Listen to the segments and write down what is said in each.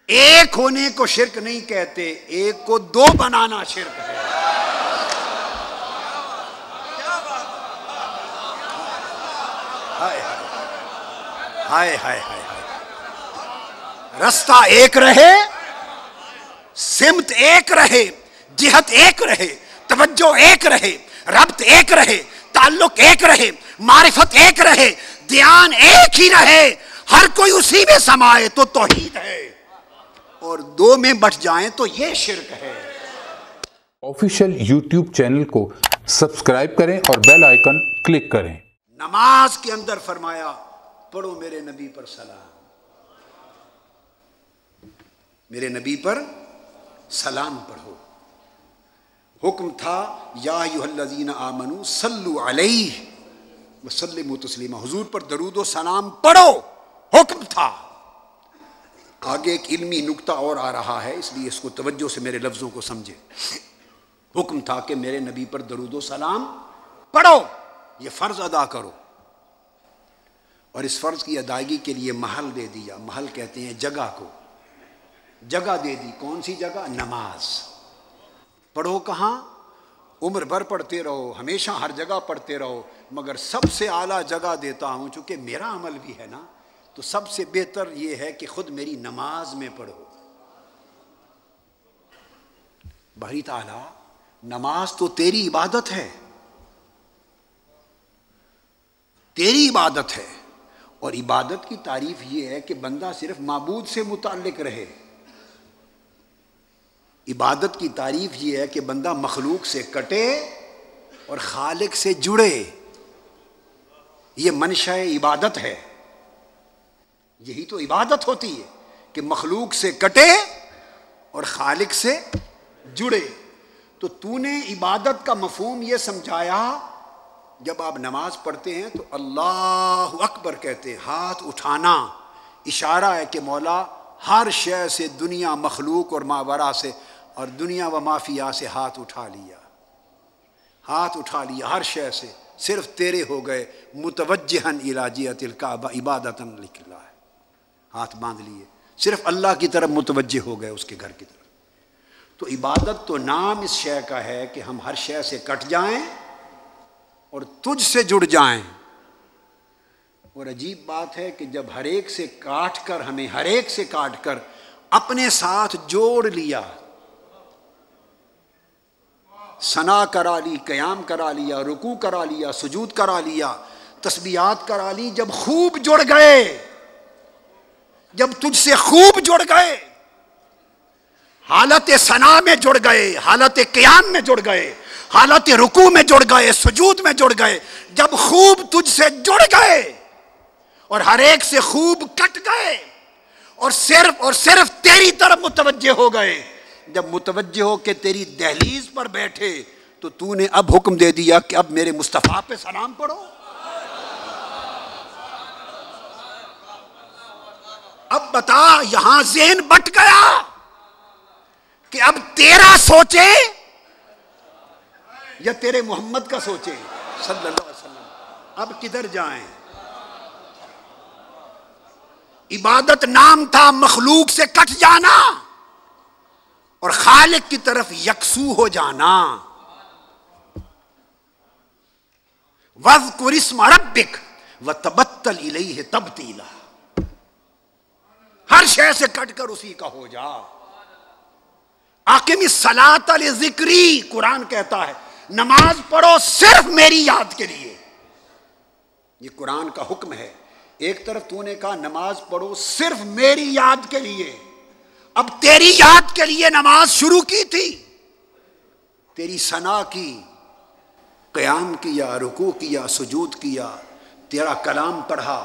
एक होने को शिर्क नहीं कहते, एक को दो बनाना शिर्क है। हाय हाय हाय हाय, रास्ता एक रहे, सिमत एक रहे, जिहत एक रहे, तवज्जो एक रहे, रब्त एक रहे, ताल्लुक एक रहे, मारिफत एक रहे, ध्यान एक ही रहे, हर कोई उसी में समाए तो तौहीद है, और दो में बट जाएं तो ये शिर्क है। ऑफिशियल यूट्यूब चैनल को सब्सक्राइब करें और बेल आइकन क्लिक करें। नमाज के अंदर फरमाया पढ़ो मेरे नबी पर सलाम, मेरे नबी पर सलाम पढ़ो। हुक्म था या अय्युहल्लज़ीना आमनू सल्लु अलैहि व सल्लिमू तस्लीमा, हुजूर पर दरूद व सलाम पढ़ो, हुक्म था। आगे एक इल्मी नुक्ता और आ रहा है, इसलिए इसको तवज्जो से मेरे लफ्जों को समझे। हुक्म था कि मेरे नबी पर दरूद व सलाम पढ़ो, ये फर्ज अदा करो, और इस फर्ज की अदायगी के लिए महल दे दिया। महल कहते हैं जगह को, जगह दे दी। कौन सी जगह? नमाज। पढ़ो कहाँ? उम्र भर पढ़ते रहो, हमेशा हर जगह पढ़ते रहो, मगर सबसे आला जगह देता हूं, चूंकि मेरा अमल भी है ना, तो सबसे बेहतर यह है कि खुद मेरी नमाज में पढ़ो। बारी ताला, नमाज तो तेरी इबादत है, तेरी इबादत है, और इबादत की तारीफ यह है कि बंदा सिर्फ माबूद से मुताल्लिक रहे। इबादत की तारीफ यह है कि बंदा मखलूक से कटे और खालिक से जुड़े। यह मंशा इबादत है, यही तो इबादत होती है कि मखलूक से कटे और खालिक से जुड़े। तो तूने इबादत का मफहूम यह समझाया, जब आप नमाज पढ़ते हैं तो अल्लाहु अकबर कहते हैं, हाथ उठाना इशारा है कि मौला हर शय से, दुनिया मखलूक और मावरा से और दुनिया व माफिया से हाथ उठा लिया, हाथ उठा लिया हर शय से, सिर्फ तेरे हो गए। मुतवज्जिहन इला जिहतिल काबा इबादतन लिल्लाह, हाथ बांध लिए, सिर्फ अल्लाह की तरफ मुतवज्जे हो गए, उसके घर की तरफ। तो इबादत तो नाम इस शय का है कि हम हर शय से कट जाएं और तुझ से जुड़ जाएं। और अजीब बात है कि जब हर एक से काट कर, हमें हर एक से काट कर अपने साथ जोड़ लिया, सना करा ली, क़याम करा लिया, रुकू करा लिया, सुजूद करा लिया, तस्बीहात करा ली, जब खूब जुड़ गए, जब तुझसे खूब जुड़ गए, हालत सना में जुड़ गए, हालत क़याम में जुड़ गए, हालत रुकू में जुड़ गए, सुजूद में जुड़ गए, जब खूब तुझसे जुड़ गए और हर एक से खूब कट गए और सिर्फ तेरी तरफ मुतवज्जे हो गए, जब मुतवज्जे हो के तेरी दहलीज पर बैठे, तो तूने अब हुक्म दे दिया कि अब मेरे मुस्तफा पे सलाम पढ़ो। अब बता, यहां ज़हन बट गया कि अब तेरा सोचे या तेरे मोहम्मद का सोचे सल्लल्लाहु अलैहि वसल्लम, अब किधर जाएं? इबादत नाम था मखलूक से कट जाना और खालिक की तरफ यकसू हो जाना। वज़्कुर इस्म रब्बिक व तबत्तल इलैहि तब्तीला, हर शय से कटकर उसी का हो जा। आकिमिस सलात लिज़िक्री, कुरान कहता है नमाज पढ़ो सिर्फ मेरी याद के लिए। ये कुरान का हुक्म है। एक तरफ तूने कहा नमाज पढ़ो सिर्फ मेरी याद के लिए, अब तेरी याद के लिए नमाज शुरू की थी, तेरी सना की, क़याम किया, रुकू किया, सुजूद किया, तेरा कलाम पढ़ा,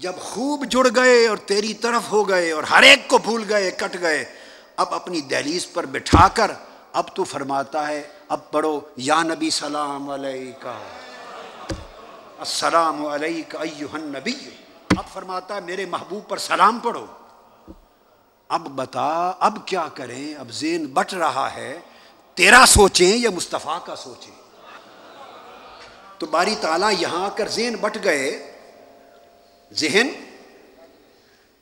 जब खूब जुड़ गए और तेरी तरफ हो गए और हर एक को भूल गए, कट गए, अब अपनी दहलीज पर बिठाकर अब तू फरमाता है अब पढ़ो या नबी सलाम अलैका, अस्सलामु अलैका अय्युहन नबी। अब फरमाता है मेरे महबूब पर सलाम पढ़ो। अब बता अब क्या करें? अब ज़हन बट रहा है, तेरा सोचें या मुस्तफ़ा का सोचें? तो बारी ताला यहां आकर ज़हन बट गए। ज़हन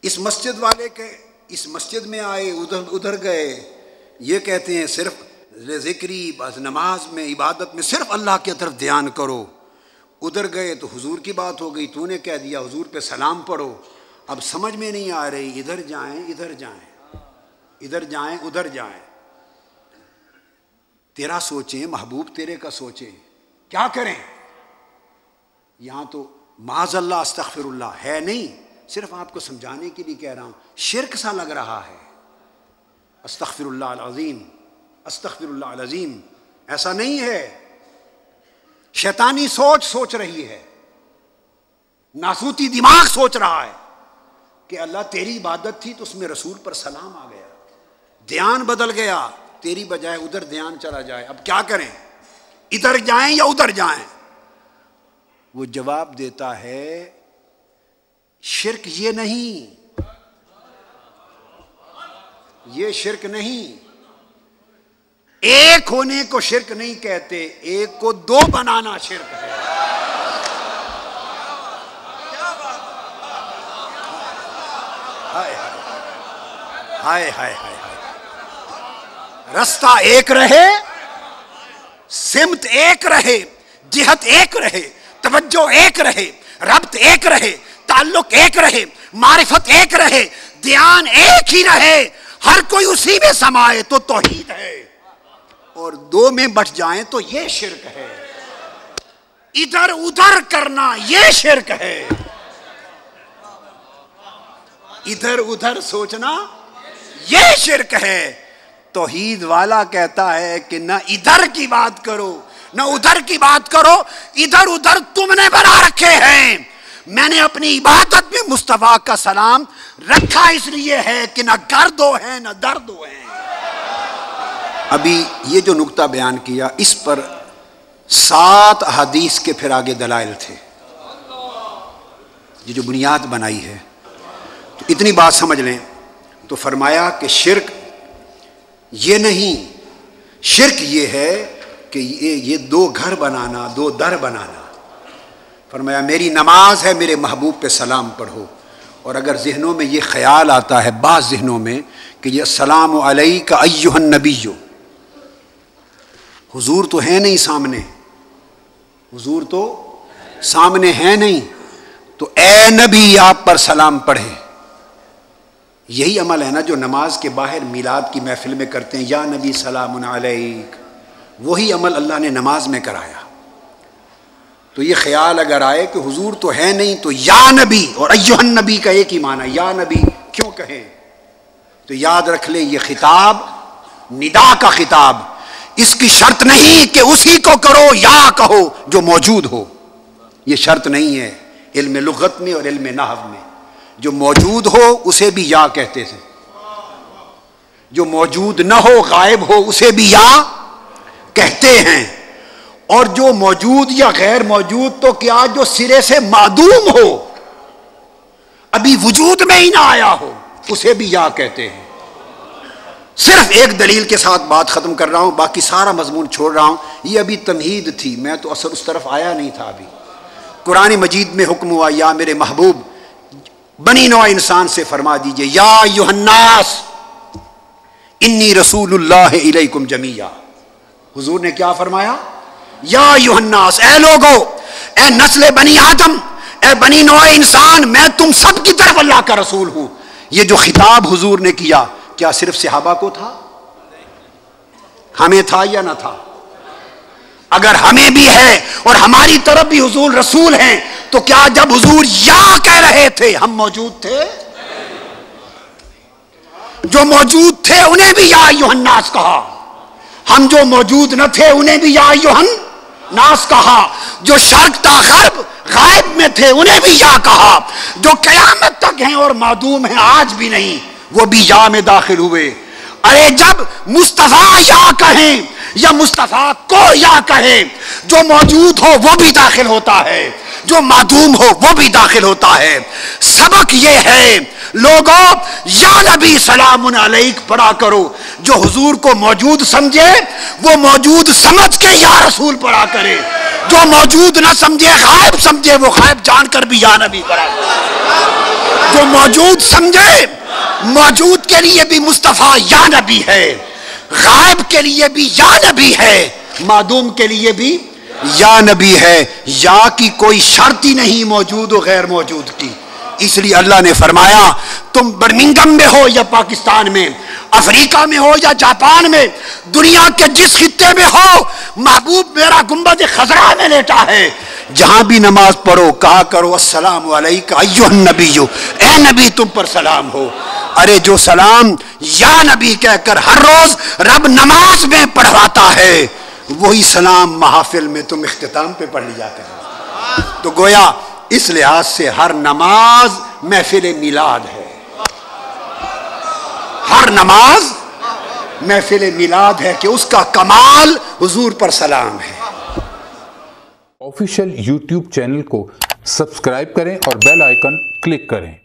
इस मस्जिद वाले के इस मस्जिद में आए, उधर उधर गए। ये कहते हैं सिर्फ ज़िक्री, बस नमाज में, इबादत में सिर्फ अल्लाह की तरफ ध्यान करो। उधर गए तो हुजूर की बात हो गई, तूने कह दिया हुजूर पे सलाम पढ़ो। अब समझ में नहीं आ रही, इधर जाएं इधर जाएं, इधर जाएं उधर जाएं। तेरा सोचें, महबूब तेरे का सोचें, क्या करें? यहां तो माज़अल्लाह अस्तग़फिरुल्लाह है नहीं, सिर्फ आपको समझाने के लिए कह रहा हूं। शिर्क सा लग रहा है। अस्तग़फिरुल्लाह अल-अज़ीम, अस्तग़फिरुल्लाह अल-अज़ीम, ऐसा नहीं है। शैतानी सोच सोच रही है, नासूती दिमाग सोच रहा है कि अल्लाह तेरी इबादत थी तो उसमें रसूल पर सलाम आ गया, ध्यान बदल गया, तेरी बजाय उधर ध्यान चला जाए। अब क्या करें, इधर जाएं या उधर जाएं? वो जवाब देता है शिर्क ये नहीं, ये शिर्क नहीं। एक होने को शिर्क नहीं कहते, एक को दो बनाना शिर्क है। हाय हाय हाय हाय, रास्ता एक रहे, सिमत एक रहे, जिहत एक रहे, तवज्जो एक रहे, रब्त एक रहे, ताल्लुक एक रहे, मारिफत एक रहे, ध्यान एक ही रहे, हर कोई उसी में समाए तो तौहीद है। और दो में बट जाएं तो ये शिर्क है। इधर उधर करना ये शिर्क है। इधर उधर सोचना ये शिर्क है। तौहीद वाला कहता है कि ना इधर की बात करो ना उधर की बात करो, इधर उधर तुमने बना रखे हैं। मैंने अपनी इबादत में मुस्तफा का सलाम रखा इसलिए है कि ना गर्दो है ना दर्दो है। अभी ये जो नुक्ता बयान किया, इस पर 7 हदीस के फिर आगे दलाइल थे। ये जो बुनियाद बनाई है, तो इतनी बात समझ लें तो फरमाया कि शिर्क ये नहीं, शिर्क ये है कि ये दो घर बनाना, दो दर बनाना। फरमाया मेरी नमाज है, मेरे महबूब पे सलाम पढ़ो। और अगर जहनों में ये ख्याल आता है, बाज़ जहनों में, कि ये सलाम अलैका अय्युहन नबिय्यु, हुजूर तो है नहीं सामने, हुजूर तो सामने है नहीं, तो ए नबी आप पर सलाम पढ़े। यही अमल है ना जो नमाज के बाहर मिलाद की महफिल में करते हैं, या नबी सलामुन अलैक। वही अमल अल्लाह ने नमाज में कराया। तो ये ख्याल अगर आए कि हुजूर तो है नहीं, तो या नबी और अय्युहन नबी का एक ही माना, या नबी क्यों कहे, तो याद रख ले ये खिताब निदा का खिताब, इसकी शर्त नहीं कि उसी को करो या कहो जो मौजूद हो। ये शर्त नहीं है इल्म लुगत में और इल्म नहव में। जो मौजूद हो उसे भी या कहते थे, जो मौजूद न हो, गायब हो, उसे भी या कहते हैं। और जो मौजूद या गैर मौजूद तो क्या, जो सिरे से मादूम हो, अभी वजूद में ही ना आया हो, उसे भी या कहते हैं। सिर्फ एक दलील के साथ बात खत्म कर रहा हूं, बाकी सारा मजमून छोड़ रहा हूं। ये अभी तमहीद थी, मैं तो असल उस तरफ आया नहीं था। अभी कुरान मजीद में हुक्म हुआ, या मेरे महबूब बनी नौ इंसान से फरमा दीजिए, या युहन्नास इन्नी रसूलुल्लाह इलैकुम जमीया। हुजूर ने क्या फरमाया, या युहन्नास, ए लोगो, ए नस्ल बनी आदम, ए बनी नौ इंसान, मैं तुम सब की तरफ अल्लाह का रसूल हूं। ये जो खिताब हुजूर ने किया, क्या सिर्फ सहाबा को था, हमें था या ना था? अगर हमें भी है और हमारी तरफ भी हुजूर रसूल हैं, तो क्या जब हुजूर या कह रहे थे हम मौजूद थे? जो मौजूद थे उन्हें भी या यूहन्नास कहा, हम जो मौजूद न थे उन्हें भी या यूहन्नास कहा, जो शर्क ता गर्ब गायब में थे उन्हें भी या कहा, जो कयामत तक हैं और मादूम हैं आज भी नहीं, वो भी या में दाखिल हुए। अरे जब मुस्तफा या कहें या मुस्तफा को या कहे, जो मौजूद हो वो भी दाखिल होता है, जो मादूम हो वो भी दाखिल होता है। सबक ये है लोगों, या नबी सलामुन अलैक पढ़ा करो। जो हुजूर को मौजूद समझे वो मौजूद समझ के या रसूल पढ़ा करे, जो मौजूद ना समझे, गायब समझे, वो गायब जानकर भी या नबी पढ़ा करे। जो मौजूद समझे मौजूद के लिए भी मुस्तफा या नबी है, गायब के लिए भी या नबी है, मादूम के लिए भी या नबी है। या की कोई शर्त ही नहीं मौजूद और गैर मौजूद की। इसलिए अल्लाह ने फरमाया तुम बर्मिंघम में हो या पाकिस्तान में, अफ्रीका में हो या जापान में, दुनिया के जिस खित्ते में हो, महबूब मेरा गुंबद खजरा में लेटा है। जहां भी नमाज पढ़ो कहा करो अस्सलाम अलैका अय्युहन नबिय्यु, ए नबी तुम पर सलाम हो। अरे जो सलाम या नबी कहकर हर रोज रब नमाज में पढ़वाता है, वही सलाम महफिल में तुम इख्तिताम पे पढ़ लिया करो। तो गोया इस लिहाज से हर नमाज महफिल मिलाद है, हर नमाज महफिल मिलाद है कि उसका कमाल हुजूर पर सलाम है। ऑफिशियल यूट्यूब चैनल को सब्सक्राइब करें और बेल आइकन क्लिक करें।